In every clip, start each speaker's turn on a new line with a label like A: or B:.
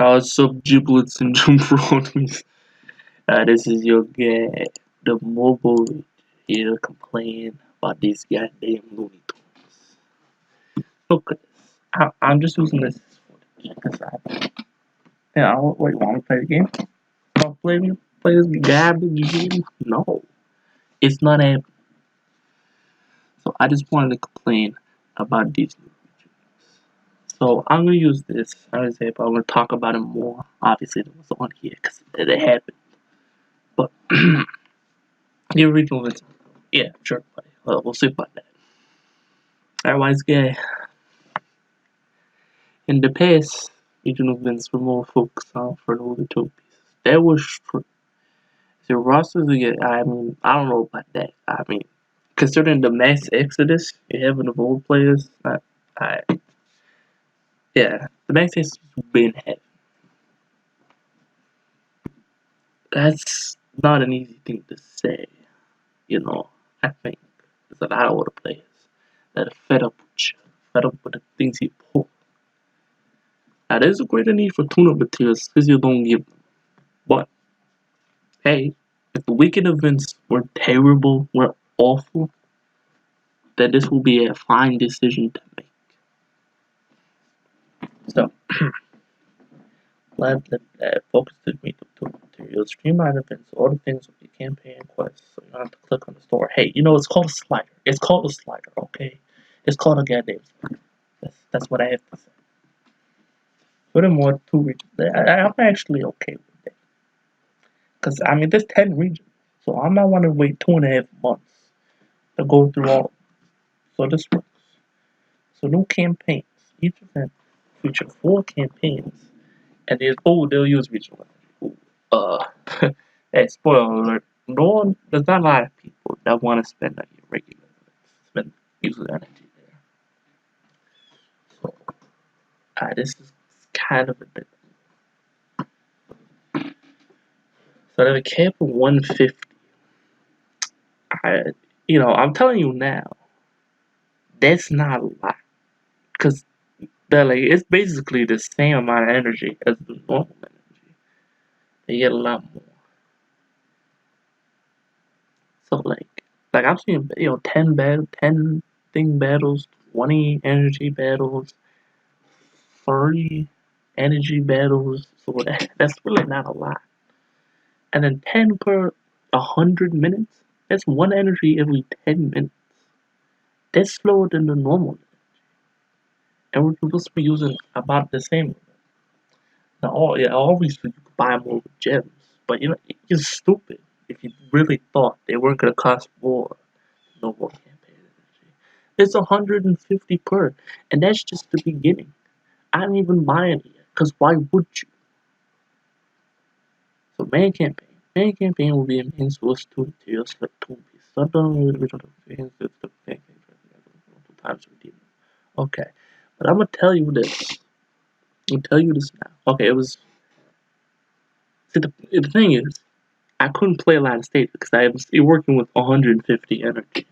A: Subgiblet syndrome bronies. This is your guy, the mobile, here to complain about these goddamn Looney Tunes. Look at this. I'm just using this because wait, want to play the game? Want to play this garbage game? No, it's not happening. So I just wanted to complain about these Looney Tunes. So I'm gonna use this as an example. I'm gonna talk about it more. Obviously, it was on here because it happened. But the original is, yeah, sure, buddy. We'll see about that. Otherwise, yeah, in the past, regional events were more focused on for the other two pieces. That was true. The rosters, I mean, I don't know about that. I mean, considering the mass exodus you have in the role players, I, yeah, the mass exodus has been heavy. That's not an easy thing to say, you know. I think there's a lot of other players that are fed up with you, fed up with the things you pull. Now, there's a greater need for tune-up materials because you don't give them. But, hey, if the weekend events were terrible, were awful, then this will be a fine decision to make. So, let focus to meet the tune-up materials, streamline events, all the things with your campaign quests, so you don't have to click on the store. Hey, you know, it's called a slider. It's called a slider, okay? It's called a goddamn slider. That's what I have to say. Furthermore, 2 regions. I'm actually okay with that. Because, I mean, there's 10 regions. So I might want to wait 2.5 months to go through all of them. So this works. So new campaigns. Each event feature 4 campaigns. And they'll use regional energy. Hey, spoiler alert. There's not a lot of people that want to spend like your regular events. Spend energy there. So, this is kind of a bit. So they cap at 150. I'm telling you now, that's not a lot. Because it's basically the same amount of energy as the normal energy. They get a lot more. So I'm seeing 10 thing battles, 20 energy battles, 30 energy battles. So that's really not a lot. And then 10 per 100 minutes. That's 1 energy every 10 minutes. That's slower than the normal. And we're supposed to be using about the same. Now, obviously you could buy more with gems, but you're stupid if you really thought they weren't gonna cost more. No more campaign energy. It's 150 per, and that's just the beginning. I didn't even buy any yet, cause why would you? So main campaign will be a main source to materials like tool pieces. So I've done with original campaigns, the campaign times redeem. Okay, but I'm gonna tell you this. I'll tell you this now. Okay, it was. See, the thing is, I couldn't play a lot of states because I was working with 150 energy.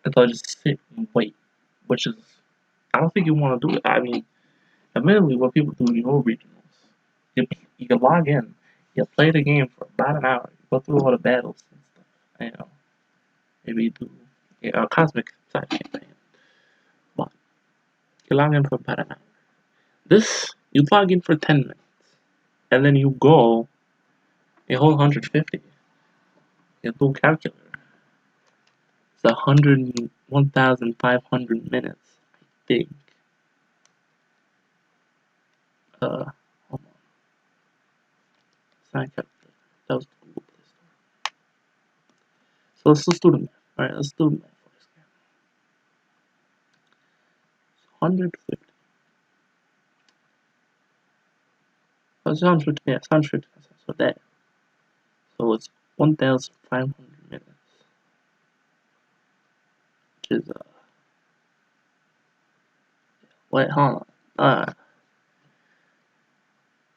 A: And so I just sit and wait, which is, I don't think you want to do it. I mean, admittedly, what people do in your regionals, you can log in, you play the game for about an hour, you go through all the battles and stuff. Maybe you do a cosmic side campaign. But you log in for about an hour. This, you log in for 10 minutes, and then you go a whole 150. You do calculator. It's 1,500 minutes, I think. Hold on. It's not calculator. That was the Google Play Store. So let's do the math. Alright, let's do the math for this game. 150. Oh, it's 150. Yeah, it's 150. So that. So it's 1,500 minutes. Which is, wait, hold on.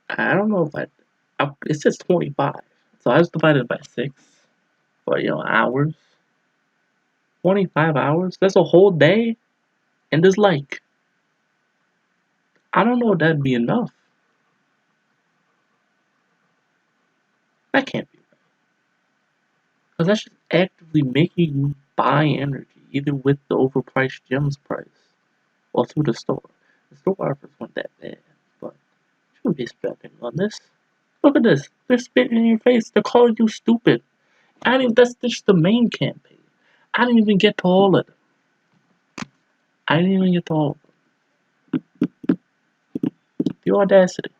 A: I don't know if it says 25. So I just divided by 6 for, hours. 25 hours? That's a whole day? And there's I don't know if that'd be enough. That can't be right. Because that's just actively making you buy energy, either with the overpriced gems price or through the store. The store offers weren't that bad, but you shouldn't be spending on this. Look at this. They're spitting in your face. They're calling you stupid. I didn't. That's just the main campaign. I didn't even get to all of them. I didn't even get to all of them. The audacity.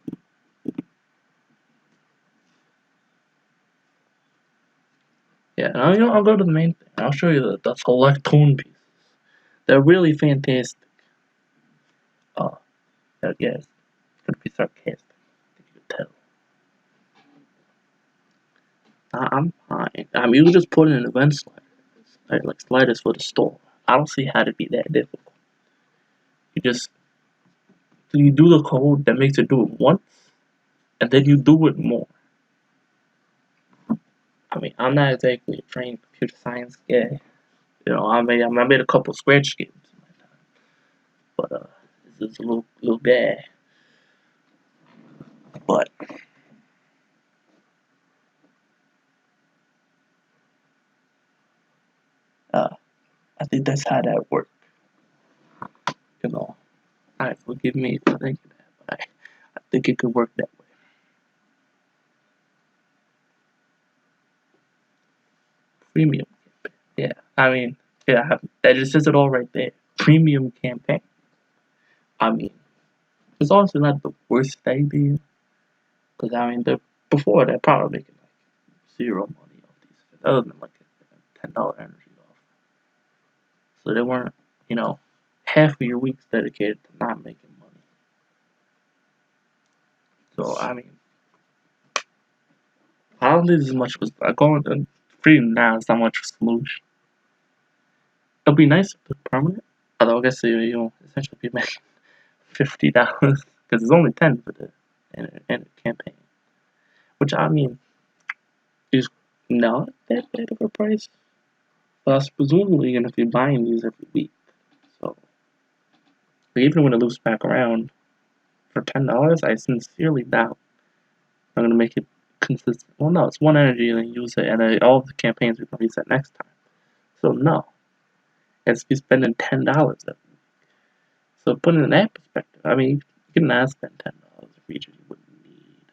A: Yeah, now I'll go to the main thing. I'll show you the select tune pieces. They're really fantastic. Oh, yeah, it's gonna be sarcastic. You can tell. I'm fine. I mean, you can just put in an event slider, right? Like sliders for the store. I don't see how to be that difficult. You do the code that makes it do it once, and then you do it more. I mean, I'm not exactly a trained computer science guy. You know, I made a couple Scratch games in my time, but this is a little guy. But I think that's how that works. You know, I forgive me for thinking that, but I think it could work that way. Premium, yeah. I mean, yeah, that just says it all right there. Premium campaign. I mean, it's honestly not the worst idea, because I mean, before they're probably making like zero money off these, other than like a $10 energy off. So they weren't, you know, half of your week's dedicated to not making money. So I mean, I don't think as much was going to free now is not much of a solution. It'll be nice if it's permanent. Although I guess you'll essentially be making $50 because it's only 10 for the end campaign, which I mean is not that bad of a price. Plus, presumably, you're gonna be buying these every week. So, even when it loops back around for $10, I sincerely doubt I'm gonna make it consistent. Well, no, it's one energy and then use it, and all the campaigns are gonna reset next time. So no, it's be spending $10 every week. So put it in that perspective, I mean, you can not spend $10 for features you wouldn't need,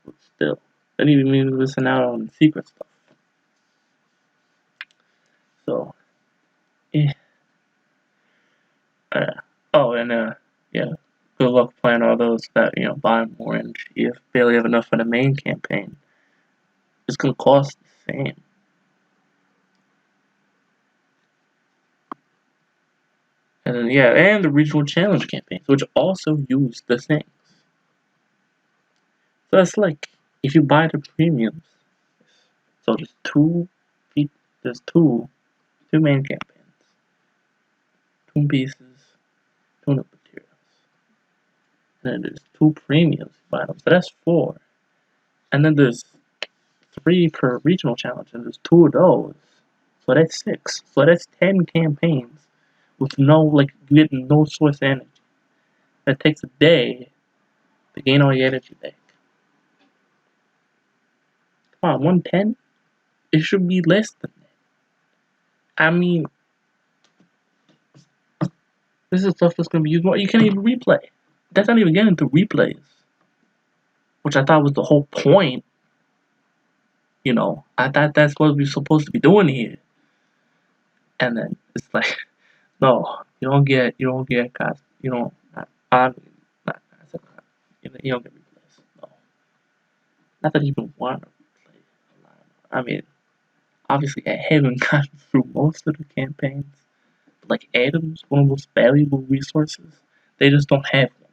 A: but still, then you mean missing out on secret stuff. So, yeah. Oh, and yeah. Good luck playing all those that buy more energy. If you barely have enough for the main campaign, it's gonna cost the same. And then, yeah, and the regional challenge campaigns, which also use the things. So it's like if you buy the premiums, so there's two main campaigns, two pieces, tune-up materials, and then there's two premiums you buy them. So that's four, and then there's three per regional challenge, and there's two of those. So that's six. So that's 10 campaigns with you get no source energy. That takes a day to gain all your energy back. Come on, 110? It should be less than that. I mean, this is stuff that's going to be used more. You can't even replay. That's not even getting to replays, which I thought was the whole point. I thought that's what we're supposed to be doing here. And then it's like, no, you don't get, guys. You don't, not, you don't get replays. No. Not that I even want to replay. I mean, obviously, I haven't gotten through most of the campaigns. Like atoms, one of the most valuable resources, they just don't have one.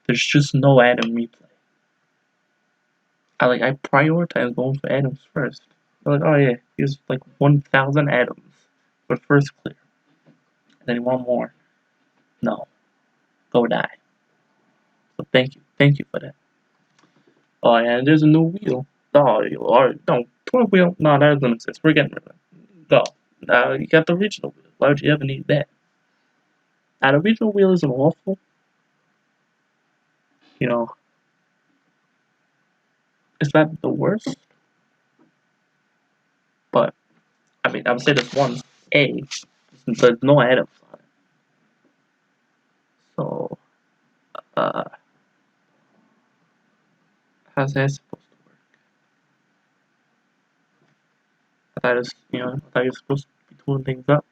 A: There's just no atom replay. I prioritize going for atoms first. They're like, oh yeah, here's like 1,000 atoms for first clear. And then you want more. No. Go die. So thank you for that. Oh yeah, and there's a new wheel. Oh, no, 12 wheel. No, that doesn't exist. We're getting rid of it. Go. You got the original wheel. Why would you ever need that? Now, the original wheel isn't awful. You know, Is that the worst? But I mean, I would say this one's A. There's no items on it. So, uh, how's that supposed to work? I thought it's, I thought you're supposed to be tooling things up.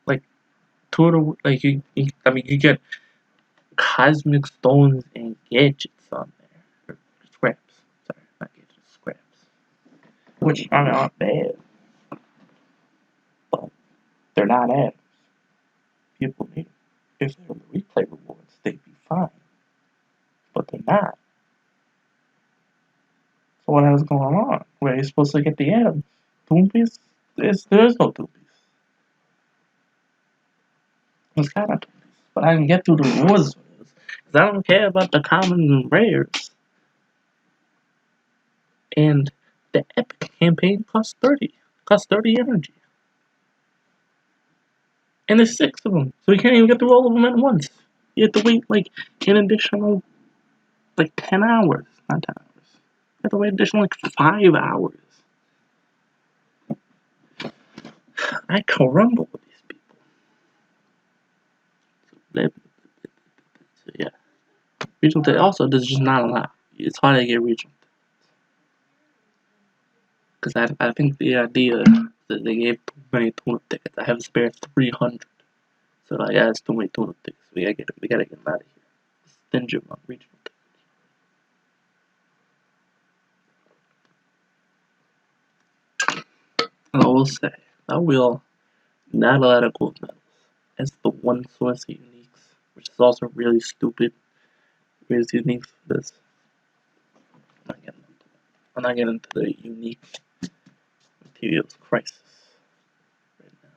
A: Like, like I mean, you get cosmic stones and gadgets on there. Or scraps. Sorry, not gadgets, scraps. Which, I mean, aren't bad. But they're not items. People need them. If they're the replay rewards, they'd be fine. But they're not. So what is going on? Where are you supposed to get the items? Toompies? There is no Toompies. There's kind of Toompies. But I can get through the rewards for those. Because I don't care about the commons and rares. And the epic campaign costs 30. Costs 30 energy. And there's 6 of them. So you can't even get through all of them at once. You have to wait like an additional like 10 hours. Not 10 hours. You have to wait additional like 5 hours. I crumble with these people. So yeah. Regional tickets. Also, there's just not a lot. It's hard to get regional tickets. Because I think the idea that they gave too many tune-up tickets. I have a spare 300. So like, yeah, it's too many tune-up tickets. We gotta get them out of here. Stingy on regional tickets. And I will say, I will not a lot of gold medals. That's the one source of uniques, which is also really stupid. Where's uniques for this? I'm not getting into the unique materials crisis right now.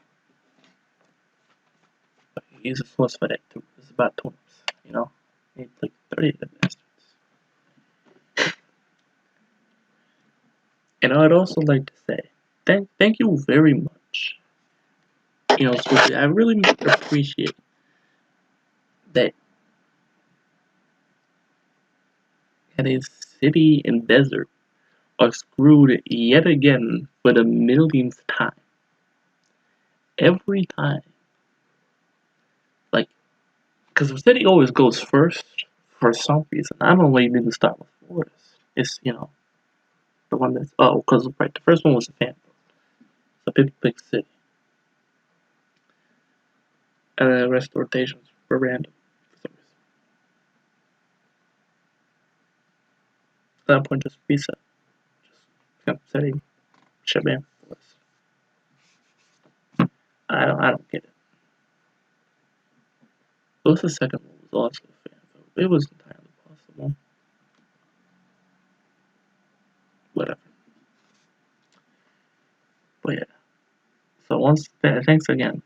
A: But use a source for that too. It's about tune-ups, you know? Need like 30 of them bastards. And I'd also like to say, thank you very much. Swiftly, I really appreciate that a city and desert are screwed yet again for the millionth time. Every time. Like, because the city always goes first for some reason. I don't know why you didn't start with Forest. It's, the one that's, because, right, the first one was a fan. It's a big city. And then the rest of the rotations were random for some reason. At that point, just reset. Just, setting, shabam, Forest. I don't get it. But the second one was also a fan. It was entirely possible. Whatever. But yeah. So thanks again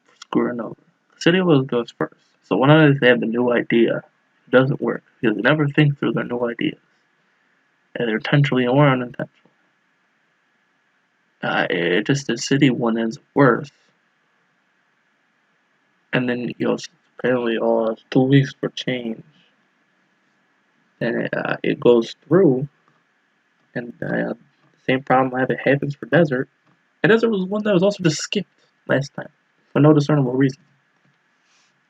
A: for screwing over. City Wheels goes first. So whenever they have a new idea, it doesn't work because they never think through their new ideas, either intentionally or unintentionally. It just the city one ends up worse, and then apparently 2 weeks for change, and it goes through, and the same problem happens for Desert. And Desert was one that was also just skipped last time for no discernible reason.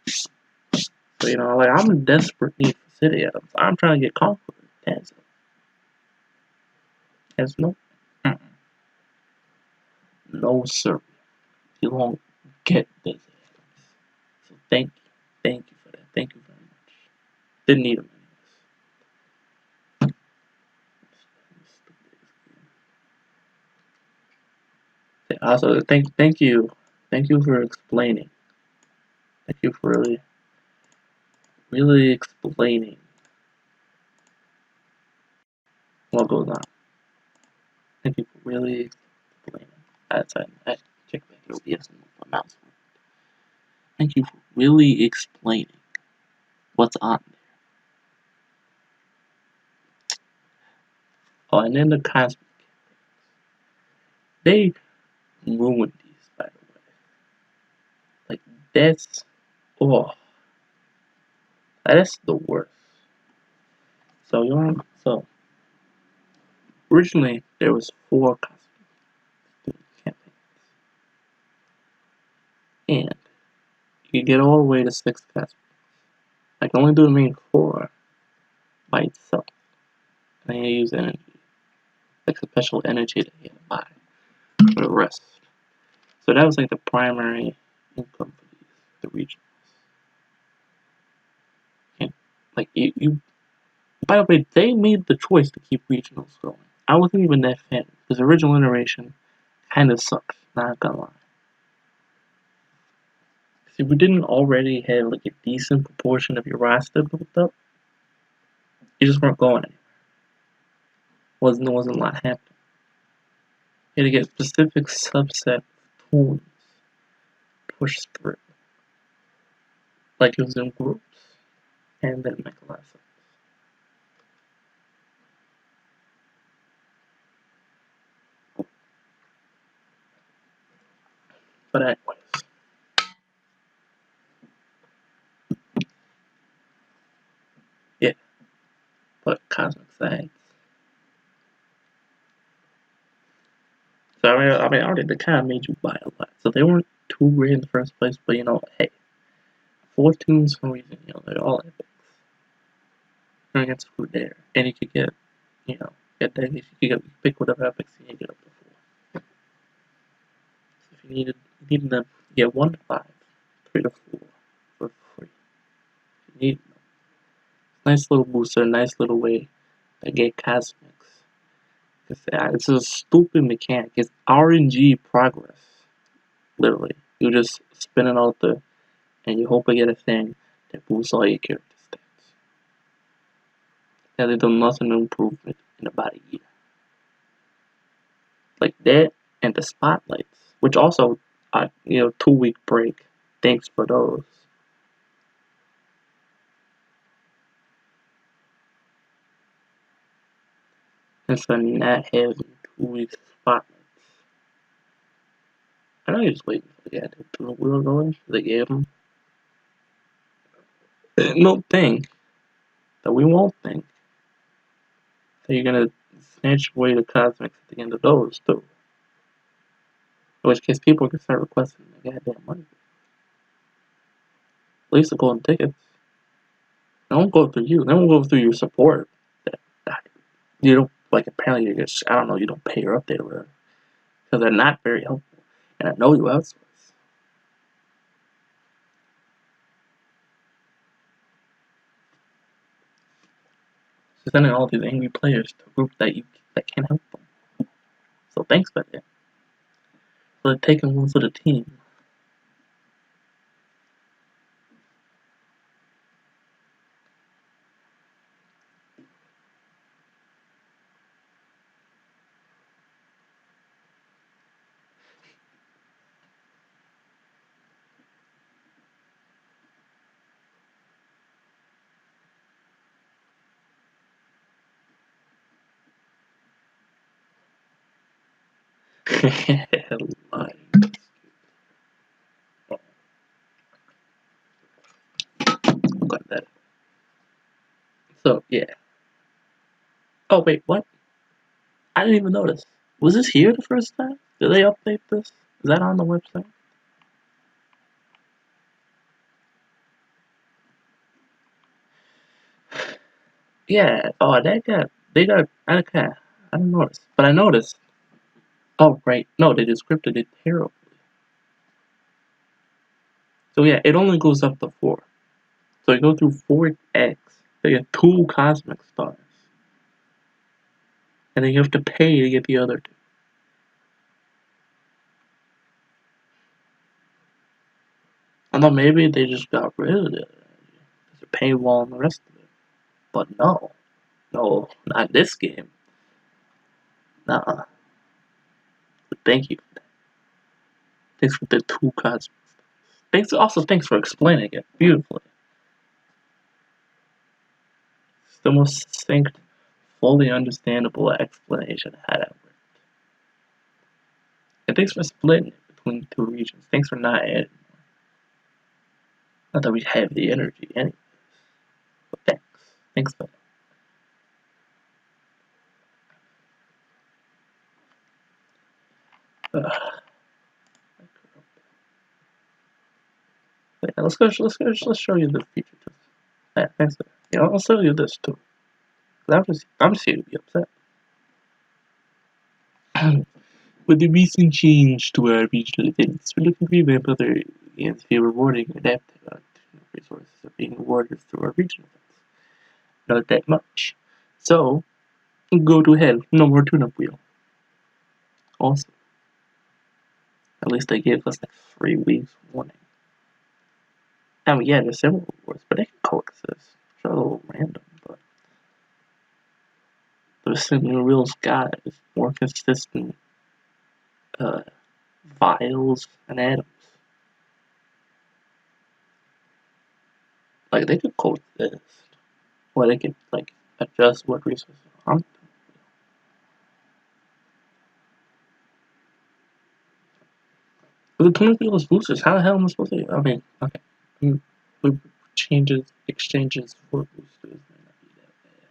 A: So like I'm in desperate need for city items. I'm trying to get Conqueror. Has no, no sir. You won't get this. So thank you for that. Thank you very much. Didn't need them anyways. Also, thank you for explaining. Thank you for really explaining what goes on. Thank you for really explaining. I check back at OBS and my mouse. Thank you for really explaining what's on there. Oh, and then the cosmic. They ruined these, by the way. Like that's that's the worst. So Originally, there was 4 cosmic campaigns, and you could get all the way to 6 cosmic. I can only do the main 4 by itself, and then you use energy, like special energy that you had to buy for the rest. So that was like the primary income for the regionals. And like you, by the way, they made the choice to keep regionals going. I wasn't even that fan because the original iteration kind of sucks. Not gonna lie. See, we didn't already have like a decent proportion of your roster built up. You just weren't going anywhere. Wasn't a lot happening. You had to get specific subset of tools pushed through, like it was in groups, and then make a lot of sense. But anyways, yeah. But cosmic sides. So I mean, already they kind of made you buy a lot. So they weren't too great in the first place, but you know, hey, 4 tunes for a reason. You know, they're all epics. You're gonna get screwed there, and you could get, you know, get that. You could pick whatever epics you get up to 4. So if you needed them, you get 1 to 5, 3 to 4 for free. If you need them. Nice little booster, nice little way to get cosmics. It's a stupid mechanic. It's RNG progress. Literally. You just spin it out there and you hope to get a thing that boosts all your character stats. And they've done nothing to improve it in about a year. Like that and the spotlights, which also, 2-week break. Thanks for those. And so not having 2 weeks spotlights. I know you're just waiting for the guy to do the wheel going. They gave him. No thing that we won't think that you're gonna snatch away the cosmics at the end of those too. In which case people can start requesting the goddamn money. At least the golden tickets. They won't go through you. They won't go through your support. You don't like apparently you just I don't know, you don't pay your update or whatever. Because they're not very helpful. And I know you outsource. So sending all these angry players to a group that can't help them. So thanks for that. So they're taking one for the team. Lying. Got that. So yeah. Oh wait, what? I didn't even notice. Was this here the first time? Did they update this? Is that on the website? Yeah. Oh, they got. Okay. I didn't notice, but I noticed. Oh right. No, they descripted it terribly. So yeah, it only goes up to 4. So you go through 4x. They get 2 cosmic stars, and then you have to pay to get the other 2. I thought maybe they just got rid of it. There's a paywall and the rest of it. But no, not this game. Nuh-uh. But thank you. Thanks for the 2 cosmic stars. Thanks for explaining it beautifully. It's the most succinct, fully understandable explanation of how that worked. And thanks for splitting it between 2 regions. Thanks for not adding more. Not that we have the energy anyways. But thanks. Thanks for that. Let's show you the feature too. I'll show you this too. I'm seeing you be upset. With the recent change to our regional events, we're looking to revamp other games via rewarding and adaptive resources are being rewarded through our regional events. Not that much. So, go to hell. No more tune-up wheel. Awesome. At least they gave us like 3 weeks warning. I mean, yeah, there's several rewards, but they can coexist. It's a little random, but the Cinnamon Wheels got is more consistent vials and atoms. Like, they could coexist. Or they could, like, adjust what resources are on. But the tune wheels boosters, how the hell am I supposed to? I mean, okay. We exchanges for boosters may not be that bad.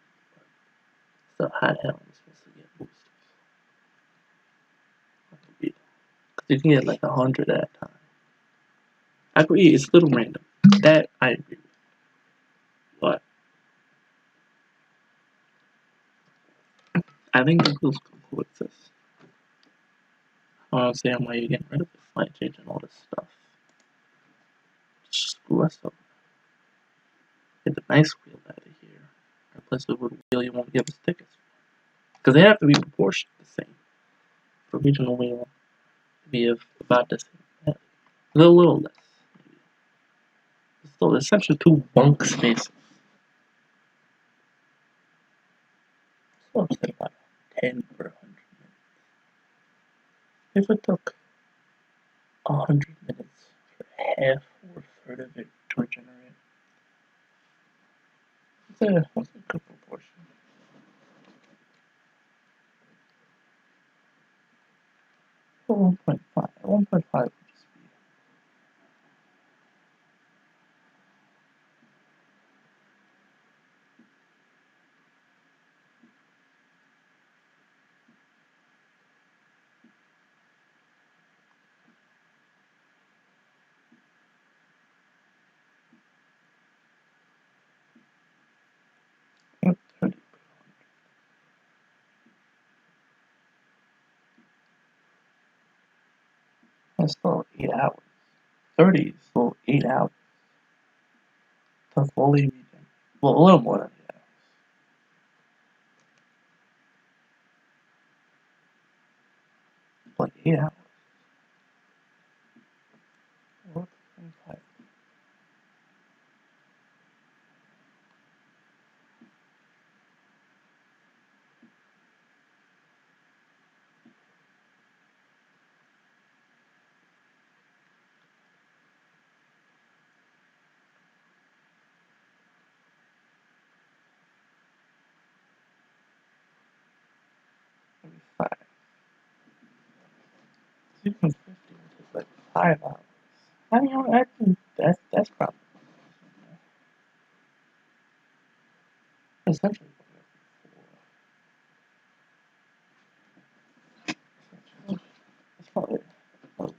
A: So how the hell am I supposed to get boosters? Because you can get like 100 at a time. I agree, it's a little random. That I agree with. But I think the rules can coexist. I don't understand why you're getting rid of the fight change and all this stuff. Screw us up. Get the nice wheel out of here. Replace it with a wheel you won't give us tickets. Because they have to be proportioned the same. For regional wheel to be of about the same. A little less. So essentially 2 bunk spaces. So it's about 10 per 100 minutes. If it took 100 minutes for half or a third of it to regenerate, that's a good proportion. For 1.5. 1.5 would just be. Yep, 30 per 100. That's still 8 hours. 30 is still 8 hours. To fully regen. Well, a little more than 8 hours. Like 8 hours. What? 25. Even 50, which is like 5 hours. I mean, I think that's probably essentially it's probably about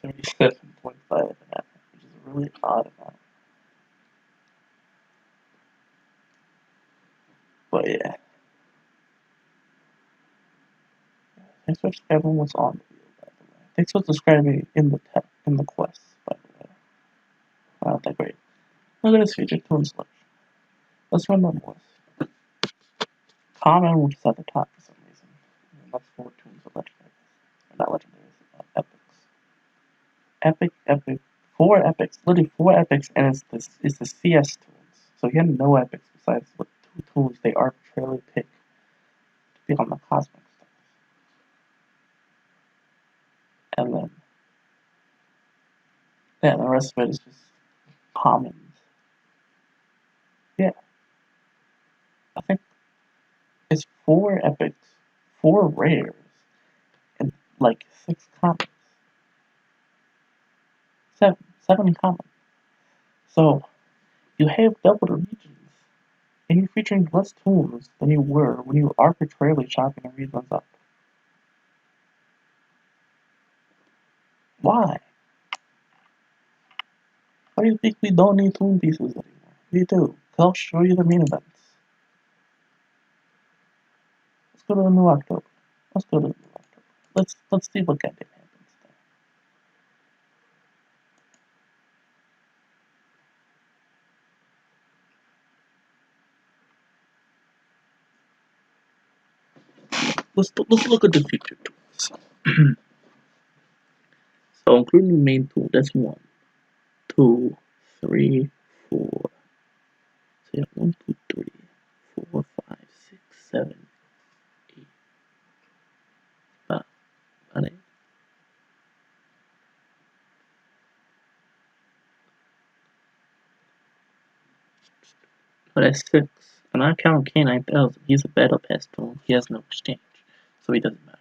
A: 77.5 an hour, which is a really odd amount. But yeah, thanks for describing what's on the wheel, by the way. Thanks for describing in the quest, by the way. Not that great. Look at this feature, tune selection. Let's run the list. Common, which is at the top for some reason. And that's 4 tunes of legendaries. Or not legendaries, epics. Epic, 4 epics, literally 4 epics, and it's the CS tools. So you have no epics besides what 2 tools they arbitrarily pick to be on the cosmic stuff. And then, yeah, the rest of it is just commons. Yeah, I think it's 4 epics, 4 rares, and like 6 commons. 7 commons. So you have double the regions and you're featuring less tunes than you were when you were arbitrarily chopping the reruns up. Why? Why do you think we don't need tune pieces anymore? We do. I'll show you the main events. Let's go to the new October. Let's go to the new October. Let's see what goddamn happens there. Let's look at the future tools. So including the main tool, that's 1, 2, 3, 4. So you have 1, 2, 3, 4, 5, 6, 7, 8, 5, 8. But that's 6. I'm not counting K9000. He's a battle pass tool. He has no exchange. So he doesn't matter.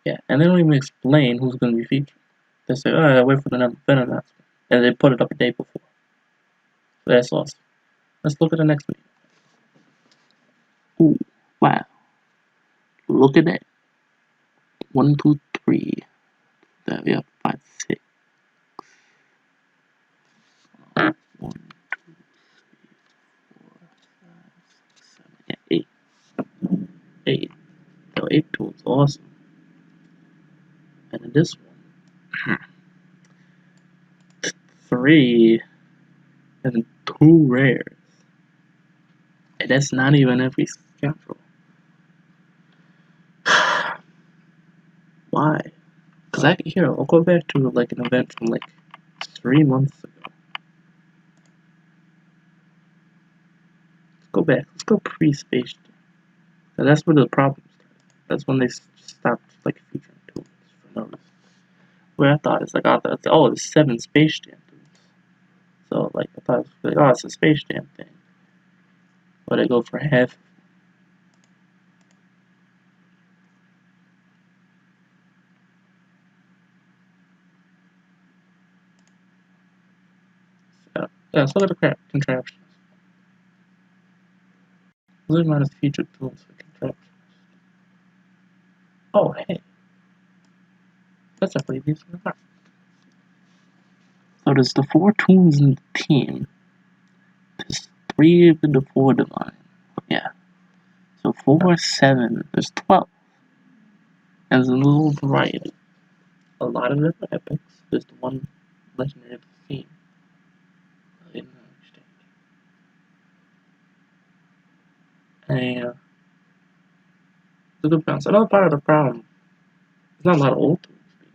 A: Yeah, and they don't even explain who's going to be featured. They say, oh, wait for the event announcement. And they put it up a day before. So that's awesome. Let's look at the next one. Ooh, wow. Look at that. 1, 2, 3. There we have 5, 6. 1, 2, 3, 4, 5, 6, 7, yeah, 8. 8. So 8 tools, awesome. And then this one, 3 and 2 rares. And that's not even every schedule. Why? Because I'll go back to like an event from like 3 months ago. Let's go back. Let's go pre-Space Jam. And that's where the problem started. That's when they stopped like featuring tools for no reason. Where I thought it's like, oh, it's 7 Space Jam tools. So like I thought it was like, oh, it's a Space Jam thing. But I go for half. So, yeah, let's look at the contraptions. Really minus featured tools for contraptions. Oh, hey. That's a pretty decent part. So there's the 4 tunes in the team. There's 3 of the 4 divine. Yeah. So 4, 7, there's 12. And there's a little variety. A lot of them are epics. There's the one legendary theme. In exchange. And it's a good balance. Another part of the problem, there's not a lot of old tools being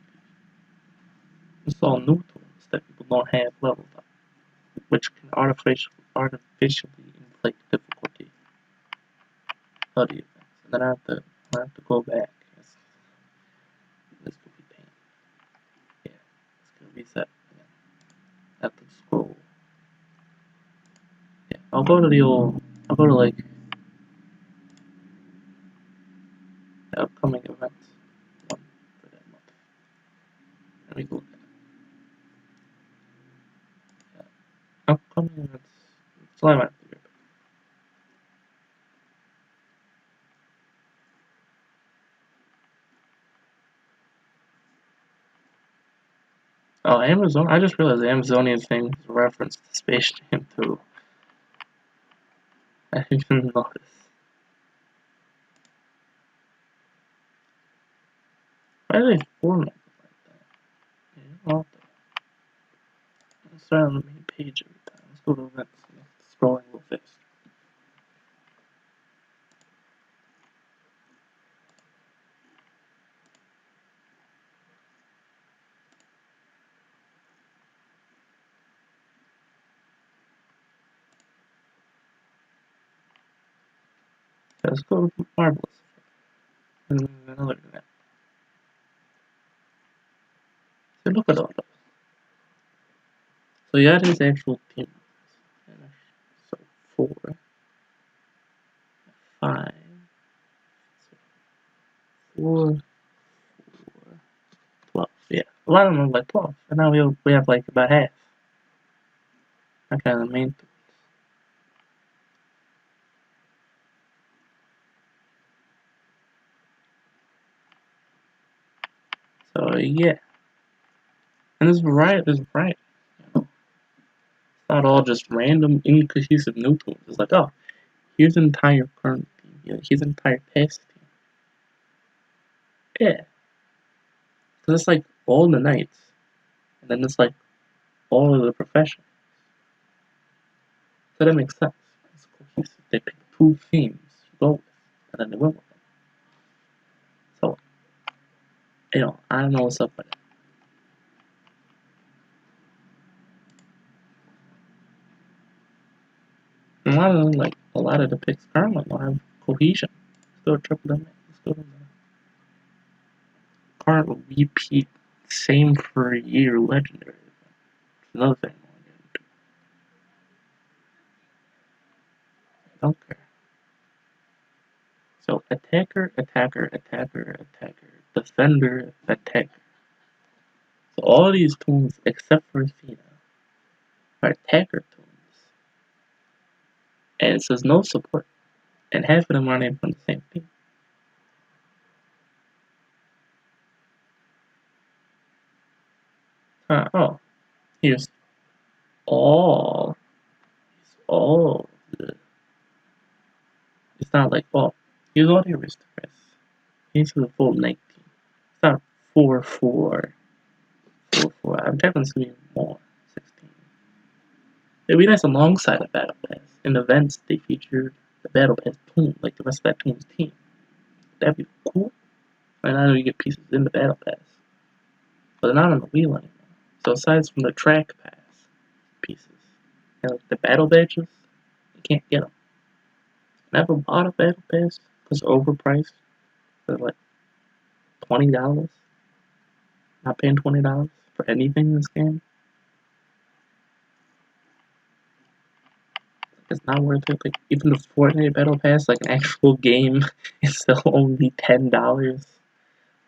A: used. It's all new tools that people don't have leveled up, which can artificially inflate difficulty of the events. And then I have to go back. This could be pain. Yeah, it's gonna reset. I have to scroll. Yeah, I'll go to like the upcoming events. One for that month. Let me go. Yeah. Upcoming events. So I might be right back. Oh, Amazon. I just realized the Amazonian thing is a reference to Space Jam 2. I didn't notice. Why do they format it like that? Yeah, I'll start on the main page every time. Let's go to events. Scrolling a little fast. Let's go to Marvelous. And another event. So look at all those. So you got his actual team. So 4, 5, 4, 12. Yeah, a lot of them are like 12. And now we have like about half. That kind of the main. So yeah, and there's variety. There's variety. You know? It's not all just random, incohesive new tunes. It's like, oh, here's an entire current theme. You know, here's an entire past theme. Yeah, because it's like all the nights, and then it's like all of the professions. So that makes sense. It's cohesive. They pick two themes to go with, and then they went with them. So, you know, I don't know what's up with it. And a lot of the picks currently don't have cohesion. Still triple M. Still current repeat, same for a year legendary. It's another thing I want to get into. I don't care. So attacker, attacker, attacker, attacker, defender, attacker. So all these tunes except for Athena are attacker tunes. And it says no support. And half of them aren't even from the same team. Oh, here's all. Here's all. It's not like, oh, here's all the aristocrats. Here's the full 19. It's not 4-4. 4-4. I'm technically it's gonna be more. 16. It'd be nice alongside a battle pass. In events, they featured the battle pass toon, like the rest of that toon's team. That'd be cool. And I know you get pieces in the battle pass, but they're not on the wheel anymore. So aside from the track pass pieces, and like the battle badges, you can't get them. Never bought a battle pass because overpriced. They're like $20. Not paying $20 for anything in this game. It's not worth it. Like even the Fortnite Battle Pass, like an actual game, is still only $10.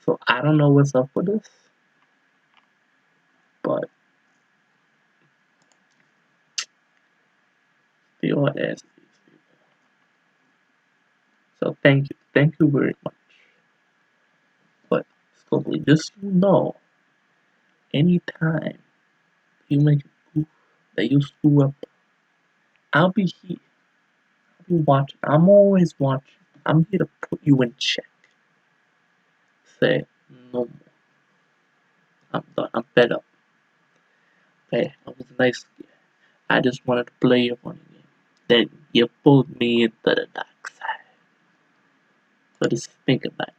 A: So I don't know what's up with this, but the audacity. So thank you very much. But slowly, just so you know, anytime you make a goof that you screw up, I'll be here. I'll be watching. I'm always watching. I'm here to put you in check. Say no more. I'm done. I'm fed up. Hey, I was a nice guy. I just wanted to play your funny game. Then you pulled me into the dark side. So just think about it.